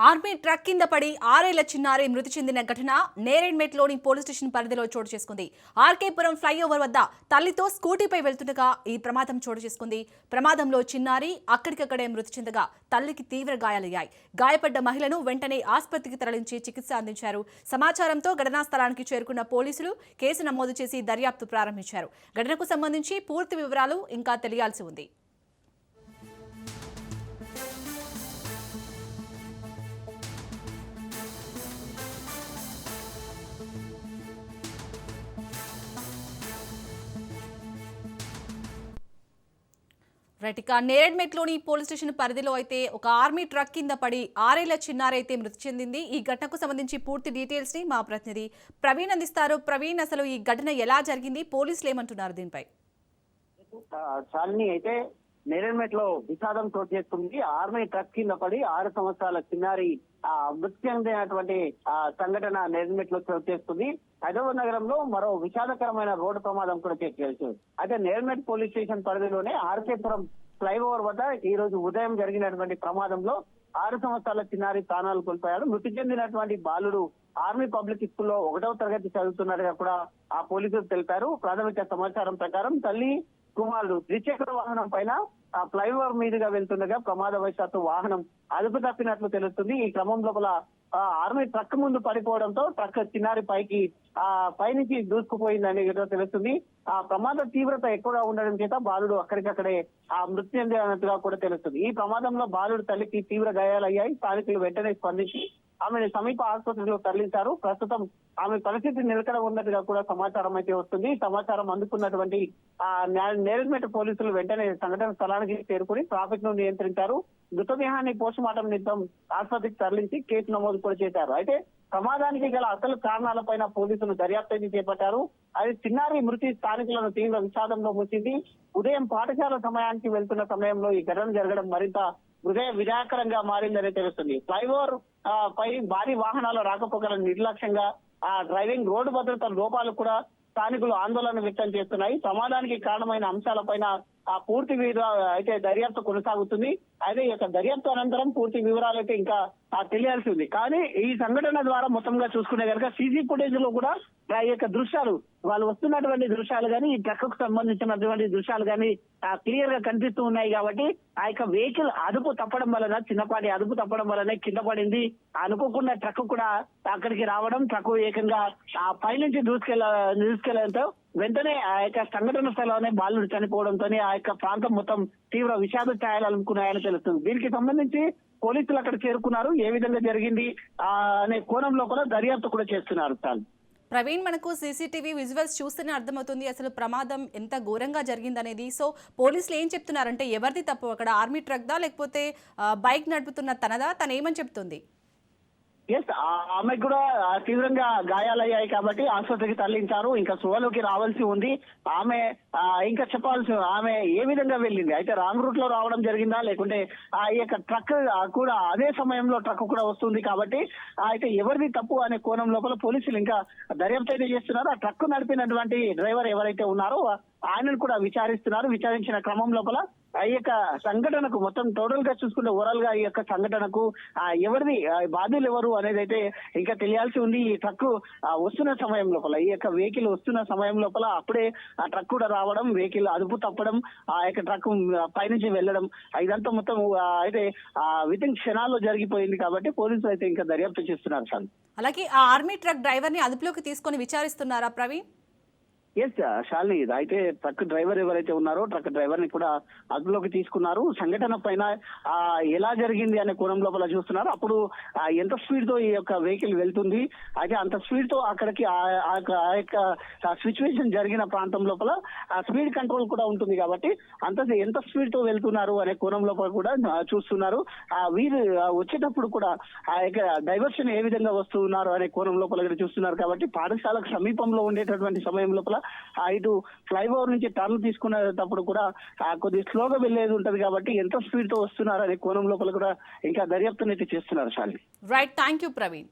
Army truck కింద పడి 6 ఏళ్ల చిన్నారి మృతి చెందిన ఘటన నేరేడ్మెట్లోని పోలీస్ స్టేషన్ పరిధిలో చోటు చేసుకుంది. ఆర్కేపురం ఫ్లైఓవర్ వద్ద తల్లితో స్కూటీపై వెళ్తుండగా ఈ ప్రమాదం చోటు చేసుకుంది. ప్రమాదంలో చిన్నారి అక్కడికక్కడే మృతి చెందగా తల్లికి తీవ్ర గాయాలయ్యాయి. గాయపడ్డ మహిళను వెంటనే ఆసుపత్రికి తరలించి చికిత్స అందించారు. సమాచారంతో ఘటనా స్థలానికి చేరుకున్న పోలీసులు కేసు నమోదు చేసి దర్యాప్తు ప్రారంభించారు. ఘటనకు సంబంధించి పూర్తి వివరాలు ఇంకా తెలియాల్సి ఉంది. రైట్, నేరేడ్మెట్లోని పోలీస్ స్టేషన్ పరిధిలో అయితే ఒక ఆర్మీ ట్రక్ కింద పడి 6 ఏళ్ల చిన్నారి అయితే మృతి చెందింది. ఈ ఘటనకు సంబంధించి పూర్తి డీటెయిల్స్ ని మా ప్రతినిధి ప్రవీణ్ అందిస్తారు. ప్రవీణ్, అసలు ఈ ఘటన ఎలా జరిగింది, పోలీసులు ఏమంటున్నారు దీనిపై? చాలిని అయితే నేరేడ్మెట్ లో విషాదం చోటు చేసుకుంది. ఆర్మీ ట్రక్ కింద పడి 6 సంవత్సరాల చిన్నారి మృతి చెందినటువంటి సంఘటన నేరేడ్మెట్ లో చోటు చేసుకుంది. హైదరాబాద్ నగరంలో మరో విషాదకరమైన రోడ్డు ప్రమాదం కూడా చేసి అయితే నేరేడ్మెట్ పోలీస్ స్టేషన్ పరిధిలోనే ఆర్కేపురం ఫ్లైఓవర్ వద్ద ఈ రోజు ఉదయం జరిగినటువంటి ప్రమాదంలో 6 సంవత్సరాల చిన్నారి ప్రాణాలు కోల్పోయాడు. మృతి చెందినటువంటి బాలుడు ఆర్మీ పబ్లిక్ స్కూల్లో 1వ తరగతి చదువుతున్నట్టుగా కూడా ఆ పోలీసులు తెలిపారు. ప్రాథమిక సమాచారం ప్రకారం తల్లి కుమారుడు ద్విచక్ర వాహనం పైన ఆ ఫ్లైఓవర్ మీదుగా వెళ్తుండగా ప్రమాదవశాత్తు వాహనం అదుపు తప్పినట్లు తెలుస్తుంది. ఈ క్రమం లోపల ఆర్మీ ట్రక్ ముందు పడిపోవడంతో ట్రక్ చిన్నారి పైనుంచి దూసుకుపోయిందని తెలుస్తుంది. ఆ ప్రమాద తీవ్రత ఎక్కువగా ఉండడం చేత బాలుడు అక్కడికక్కడే మృతి చెందినట్టుగా కూడా తెలుస్తుంది. ఈ ప్రమాదంలో బాలుడు తల్లికి తీవ్ర గాయాలయ్యాయి. స్థానికులు వెంటనే స్పందించి ఆమెను సమీప ఆసుపత్రిలో తరలించారు. ప్రస్తుతం ఆమె పరిస్థితి నిలకడ ఉన్నట్టుగా కూడా సమాచారం అయితే వస్తుంది. సమాచారం అందుకున్నటువంటి నేరేడ్మెట్ పోలీసులు వెంటనే సంఘటన స్థలానికి చేరుకుని ట్రాఫిక్ ను నియంత్రించారు. మృతదేహాన్ని పోస్ట్ మార్టం నిమిత్తం ఆసుపత్రికి తరలించి కేసు నమోదు కూడా చేశారు. అయితే ప్రమాదానికి గల అసలు కారణాలపైన పోలీసులు దర్యాప్తు చేపట్టారు. అది చిన్నారి మృతి స్థానికులను తీవ్ర విషాదంలో ముంచింది. ఉదయం పాఠశాల సమయానికి వెళ్తున్న సమయంలో ఈ ఘటన జరగడం మరింత హృదయ విధాకరంగా మారిందని తెలుస్తుంది. ఫ్లైఓవర్ పై భారీ వాహనాల రాకపోకల నిర్లక్ష్యంగా డ్రైవింగ్, రోడ్డు భద్రత లోపాలు కూడా స్థానికులు ఆందోళన వ్యక్తం చేస్తున్నాయి. ప్రమాదానికి కారణమైన అంశాలపైన పూర్తి అయితే దర్యాప్తు కొనసాగుతుంది. అయితే ఈ యొక్క దర్యాప్తు అనంతరం పూర్తి వివరాలు అయితే ఇంకా తెలియాల్సి ఉంది. కానీ ఈ సంఘటన ద్వారా మొత్తంగా చూసుకునే కనుక సీసీ ఫుటేజ్ లో కూడా ఈ యొక్క దృశ్యాలు, వాళ్ళు వస్తున్నటువంటి దృశ్యాలు కానీ ఈ ట్రక్ కు సంబంధించినటువంటి దృశ్యాలు కానీ క్లియర్ గా కనిపిస్తూ ఉన్నాయి. కాబట్టి ఆ యొక్క వెహికల్ అదుపు తప్పడం వలన, చిన్నపాటి అదుపు తప్పడం వలన కింద పడింది. అనుకోకుండా ట్రక్ కూడా అక్కడికి రావడం, ట్రక్ ఏకంగా పైనుంచి దూసుకెళ్లడంతో వెంటనే ఆ యొక్క సంఘటన స్థలంలోనే బాలుడు చనిపోవడంతో ఆ యొక్క ప్రాంతం మొత్తం తీవ్ర విషాద ఛాయలు అలుముకున్నాయని తెలుస్తుంది. దీనికి సంబంధించి పోలీసులు అక్కడ చేరుకున్నారు. ఏ విధంగా జరిగింది అనే కోణంలో కూడా దర్యాప్తు కూడా చేస్తున్నారు. ప్రవీణ్, మనకు సీసీటీవీ విజువల్స్ చూస్తేనే అర్థమవుతుంది అసలు ప్రమాదం ఎంత ఘోరంగా జరిగిందనేది. సో పోలీసులు ఏం చెప్తున్నారంటే ఎవరిది తప్పు, అక్కడ ఆర్మీ ట్రక్ దా లేకపోతే బైక్ నడుపుతున్న తనదా, తను ఏమని చెప్తుంది? ఆమెకు కూడా తీవ్రంగా గాయాలయ్యాయి కాబట్టి ఆసుపత్రికి తరలించారు. ఇంకా స్పృహలోకి రావాల్సి ఉంది. ఆమె ఇంకా చెప్పాల్సి, ఆమె ఏ విధంగా వెళ్ళింది, అయితే రాంగ్ రూట్ లో రావడం జరిగిందా లేకుంటే ఈ యొక్క ట్రక్ కూడా అదే సమయంలో ట్రక్ కూడా వస్తుంది కాబట్టి అయితే ఎవరిది తప్పు అనే కోణం లోపల పోలీసులు ఇంకా దర్యాప్తు అయితే చేస్తున్నారు. ఆ ట్రక్ నడిపినటువంటి డ్రైవర్ ఎవరైతే ఉన్నారో ఆయనను కూడా విచారిస్తున్నారు. విచారించిన క్రమం లోపల ఈ యొక్క సంఘటనకు మొత్తం టోటల్ గా చూసుకుంటే ఓవరాల్ గా ఈ యొక్క సంఘటనకు ఎవరిది బాధ్యులు ఎవరు అనేది అయితే ఇంకా తెలియాల్సి ఉంది. ఈ ట్రక్ వస్తున్న సమయం లోపల, ఈ యొక్క వెహికల్ వస్తున్న సమయం లోపల అప్పుడే ఆ ట్రక్ కూడా రావడం, వెహికల్ అదుపు తప్పడం, ఆ యొక్క ట్రక్ పైనుంచి వెళ్ళడం, ఇదంతా మొత్తం అయితే విత్ ఇన్ క్షణాల్లో జరిగిపోయింది. కాబట్టి పోలీసులు అయితే ఇంకా దర్యాప్తు చేస్తున్నారు సార్. అలాగే ఆ ఆర్మీ ట్రక్ డ్రైవర్ ని అదుపులోకి తీసుకొని విచారిస్తున్నారా ప్రవీణ్? శాలిని, అయితే ట్రక్ డ్రైవర్ ఎవరైతే ఉన్నారో ట్రక్ డ్రైవర్ ని కూడా అదుపులోకి తీసుకున్నారు. సంఘటన పైన ఎలా జరిగింది అనే కోణం లోపల చూస్తున్నారు. అప్పుడు ఎంత స్పీడ్ తో ఈ యొక్క వెహికల్ వెళ్తుంది, అయితే అంత స్పీడ్ తో అక్కడికి ఆ యొక్క సిచ్యువేషన్ జరిగిన ప్రాంతం లోపల స్పీడ్ కంట్రోల్ కూడా ఉంటుంది. కాబట్టి ఎంత స్పీడ్ తో వెళ్తున్నారు అనే కోణం లోపల కూడా చూస్తున్నారు. వీరు వచ్చేటప్పుడు కూడా ఆ యొక్క డైవర్షన్ ఏ విధంగా వస్తున్నారు అనే కోణం లోపల చూస్తున్నారు. కాబట్టి పాఠశాలకు సమీపంలో ఉండేటటువంటి సమయం లోపల ఇటు ఫ్లైఓవర్ నుంచి టర్న్ తీసుకునేటప్పుడు కూడా కొద్దిగా స్లోగా వెళ్ళేది ఉంటది కాబట్టి ఎంత స్పీడ్ తో వస్తున్నారు అనే కోణం లోపల కూడా ఇంకా దర్యాప్తునైతే చేస్తున్నారు Shalini. Right, thank you Praveen.